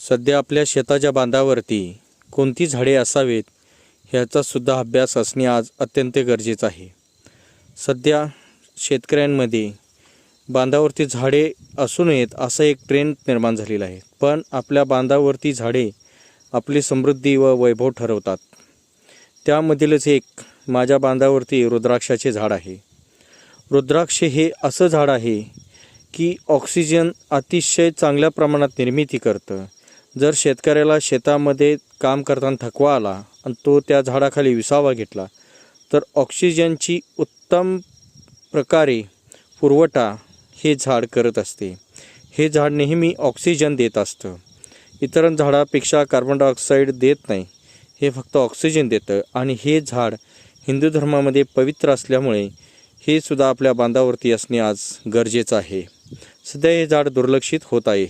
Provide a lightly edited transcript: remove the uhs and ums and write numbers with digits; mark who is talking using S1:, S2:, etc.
S1: सध्या आपल्या शेताच्या बांधावरती कोणती झाडे असावीत ह्याचा सुद्धा अभ्यास असणे आज अत्यंत गरजेचं आहे। सध्या शेतकऱ्यांमध्ये बांधावरती झाडे असू नयेत असा एक ट्रेंड निर्माण झालेला आहे, पण आपल्या बांधावरती झाडे आपली समृद्धी व वैभव ठरवतात। त्यामधीलच एक माझ्या बांधावरती रुद्राक्षाचे झाड आहे। रुद्राक्ष हे असं झाड आहे की ऑक्सिजन अतिशय चांगल्या प्रमाणात निर्मिती करतं। जर शेतकऱ्याला शेतामध्ये काम करताना थकवा आला आणि तो त्या झाडाखाली विसावा घेतला तर ऑक्सिजनची उत्तम प्रकारे पुरवठा हे झाड करत असते। हे झाड नेहमी ऑक्सिजन देत असतं, इतर झाडापेक्षा कार्बन डायऑक्साईड देत नाही, हे फक्त ऑक्सिजन देतं। आणि हे झाड हिंदू धर्मामध्ये पवित्र असल्यामुळे हे सुद्धा आपल्या बांधावरती असणे आज गरजेचं आहे। सध्या हे झाड दुर्लक्षित होत आहे।